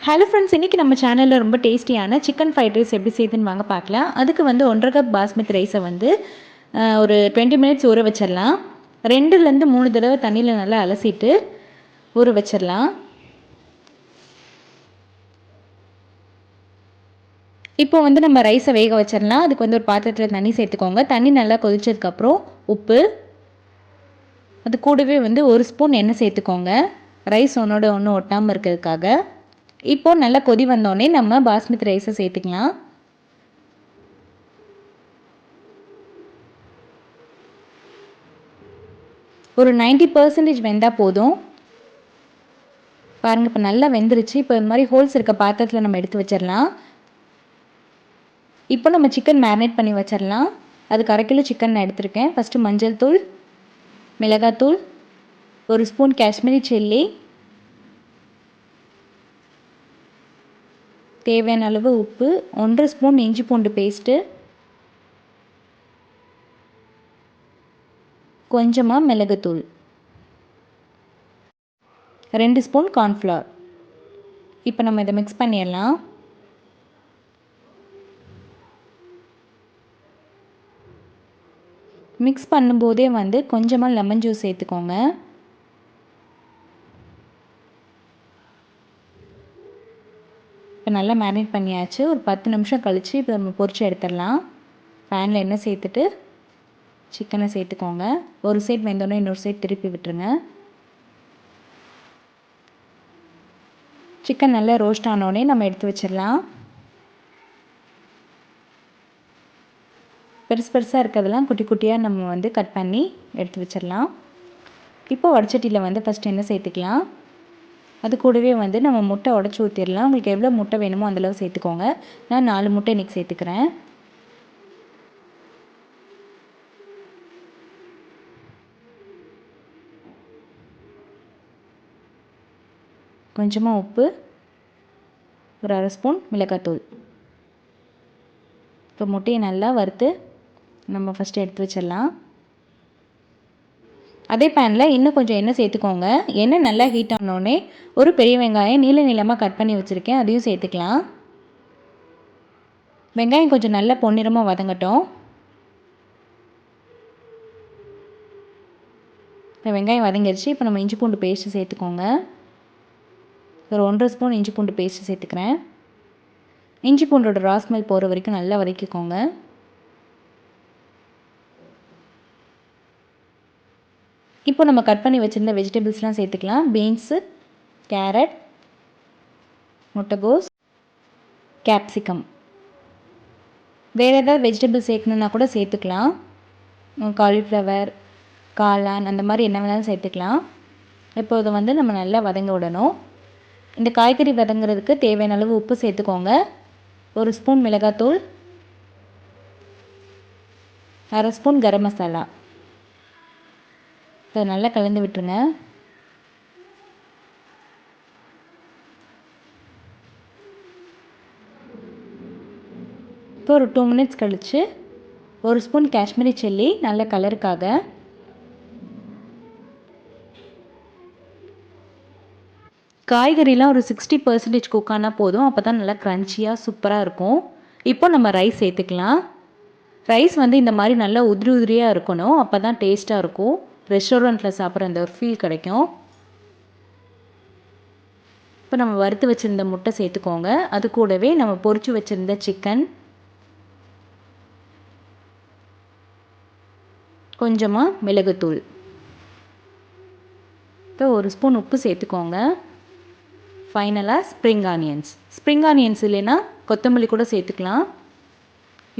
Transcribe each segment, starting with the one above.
Hello friends, இன்றைக்கி நம்ம சேனலில் ரொம்ப டேஸ்டியான சிக்கன் ஃப்ரைட் ரைஸ் எப்படி செய்யுதுன்னு வாங்க பார்க்கலாம். அதுக்கு வந்து 1.5 கப் பாஸ்மதி ரைஸை வந்து ஒரு 20 மினிட்ஸ் ஊற வச்சிடலாம். 2லேருந்து 3 தடவை தண்ணியில் நல்லா அலசிட்டு ஊற வச்சிடலாம். இப்போ வந்து நம்ம ரைஸை வேக வச்சிடலாம். அதுக்கு வந்து ஒரு பாத்திரத்தில் தண்ணி சேர்த்துக்கோங்க. தண்ணி நல்லா கொதிச்சதுக்கப்புறம் உப்பு, அது கூடவே வந்து 1 ஸ்பூன் எண்ணெய் சேர்த்துக்கோங்க, ரைஸ் ஒன்றோட ஒன்று ஒட்டாமல் இருக்கிறதுக்காக. இப்போது நல்லா கொதி வந்தோடனே நம்ம பாஸ்மதி ரைஸை சேர்த்துக்கலாம். ஒரு 90% வெந்தால் போதும். பாருங்கள், இப்போ நல்லா வெந்துருச்சு. இப்போ இந்த மாதிரி ஹோல்ஸ் இருக்க பாத்திரத்தில் நம்ம எடுத்து வச்சிடலாம். இப்போ நம்ம சிக்கன் மேரினேட் பண்ணி வச்சிடலாம். அதுக்கு 1/2 கிலோ சிக்கன் நான் எடுத்திருக்கேன். ஃபஸ்ட்டு மஞ்சள் தூள், மிளகாத்தூள், 1 ஸ்பூன் காஷ்மீரி சில்லி, தேவையான அளவு உப்பு, 1/2 ஸ்பூன் இஞ்சி பூண்டு பேஸ்ட்டு, கொஞ்சமாக மிளகுத்தூள், 2 ஸ்பூன் கார்ன்ஃப்ளவர். இப்போ நம்ம இதை மிக்ஸ் பண்ணிடலாம். மிக்ஸ் பண்ணும்போதே வந்து கொஞ்சமாக லெமன் ஜூஸ் சேர்த்துக்கோங்க. இப்போ நல்லா மேரினேட் பண்ணியாச்சு. ஒரு 10 நிமிஷம் கழித்து இப்போ நம்ம பொரிச்சு எடுத்துடலாம். பேனில் எண்ணெய் சேர்த்துட்டு சிக்கனை சேர்த்துக்கோங்க. ஒரு சைட் வெந்தோடனே இன்னொரு சைட் திருப்பி விட்டுருங்க. சிக்கன் நல்லா ரோஸ்ட் ஆனோடனே நம்ம எடுத்து வச்சிடலாம். பெருசு பெருசாக இருக்கிறதெல்லாம் குட்டி குட்டியாக நம்ம வந்து கட் பண்ணி எடுத்து வச்சிடலாம். இப்போ வடச்சட்டியில் வந்து ஃபஸ்ட் எண்ணெய் சேர்த்துக்கலாம். அது கூடவே வந்து நம்ம முட்டை உடச்சி ஊற்றிடலாம். உங்களுக்கு எவ்வளோ முட்டை வேணுமோ அந்தளவு சேர்த்துக்கோங்க. நான் 4 முட்டை இன்றைக்கி சேர்த்துக்கிறேன். கொஞ்சமாக உப்பு, ஒரு 1/2 ஸ்பூன் மிளகாத்தூள். இப்போ முட்டையை நல்லா வறுத்து நம்ம ஃபஸ்ட்டு எடுத்து வச்சிடலாம். அதே பேனில் இன்னும் கொஞ்சம் எண்ணெய் சேர்த்துக்கோங்க. எண்ணெய் நல்லா ஹீட் ஆனோடனே ஒரு பெரிய வெங்காயம் நீள நீளமாக கட் பண்ணி வச்சுருக்கேன், அதையும் சேர்த்துக்கலாம். வெங்காயம் கொஞ்சம் நல்லா பொன்னிறமாக வதங்கட்டும். இப்போ வெங்காயம் வதங்கிடுச்சு. இப்போ நம்ம இஞ்சி பூண்டு பேஸ்ட்டு சேர்த்துக்கோங்க. ஒரு 1/2 ஸ்பூன் இஞ்சி பூண்டு பேஸ்ட்டு சேர்த்துக்கிறேன். இஞ்சி பூண்டோட ரா ஸ்மெல் போகிற வரைக்கும் நல்லா வதக்கிக்கோங்க. இப்போ நம்ம கட் பண்ணி வச்சுருந்த வெஜிடபிள்ஸ்லாம் சேர்த்துக்கலாம். பீன்ஸு, கேரட், முட்டைகோஸ், கேப்சிகம். வேறு ஏதாவது வெஜிடபிள்ஸ் சேர்க்கணுன்னா கூட சேர்த்துக்கலாம். காலிஃப்ளவர், காளான், அந்த மாதிரி என்ன வேணாலும் சேர்த்துக்கலாம். இப்போ இதை வந்து நம்ம நல்லா வதங்க விடணும். இந்த காய்கறி வதங்குறதுக்கு தேவையான அளவு உப்பு சேர்த்துக்கோங்க. 1 ஸ்பூன் மிளகாத்தூள், 1/2 ஸ்பூன் கரம் மசாலா. இதை நல்லா கலந்து விட்டுருங்க. இப்போ ஒரு 2 மினிட்ஸ் கழித்து 1 ஸ்பூன் காஷ்மீரி சில்லி, நல்ல கலருக்காக. காய்கறிலாம் ஒரு 60% குக் ஆனால் போதும். அப்போ தான் நல்லா க்ரன்ச்சியாக சூப்பராக இருக்கும். இப்போ நம்ம ரைஸ் சேர்த்துக்கலாம். ரைஸ் வந்து இந்த மாதிரி நல்லா உதிரி உதிரியாக இருக்கணும். அப்போ தான் டேஸ்ட்டாக இருக்கும். ரெஸ்டாரண்ட்டில் சாப்பிட்ற அந்த ஒரு ஃபீல் கிடைக்கும். இப்போ நம்ம வறுத்து வச்சுருந்த முட்டை சேர்த்துக்கோங்க. அது கூடவே நம்ம பொரிச்சு வச்சுருந்த சிக்கன், கொஞ்சமாக மிளகுத்தூள், இப்போ 1 ஸ்பூன் உப்பு சேர்த்துக்கோங்க. ஃபைனலாக ஸ்ப்ரிங் ஆனியன்ஸ் இல்லைன்னா கொத்தமல்லி கூட சேர்த்துக்கலாம்.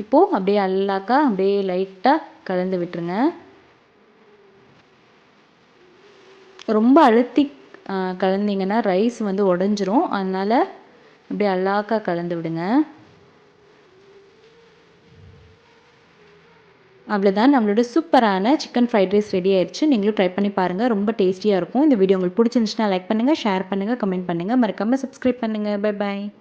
இப்போது அப்படியே அல்லாக்கா அப்படியே லைட்டாக கலந்து விட்டுருங்க. ரொம்ப அழுத்தி கலந்திங்கன்னா ரைஸ் வந்து உடஞ்சிரும். அதனால் அப்படியே அல்லாக்கா கலந்து விடுங்க. அவ்வளோதான், நம்மளோட சூப்பரான சிக்கன் ஃப்ரைட் ரைஸ் ரெடி ஆயிடுச்சு. நீங்களும் ட்ரை பண்ணி பாருங்கள், ரொம்ப டேஸ்டியாக இருக்கும். இந்த வீடியோ உங்களுக்கு பிடிச்சிருந்துச்சுன்னா லைக் பண்ணுங்கள், ஷேர் பண்ணுங்கள், கமெண்ட் பண்ணுங்கள், மறக்காமல் சப்ஸ்கிரைப் பண்ணுங்கள். Bye bye.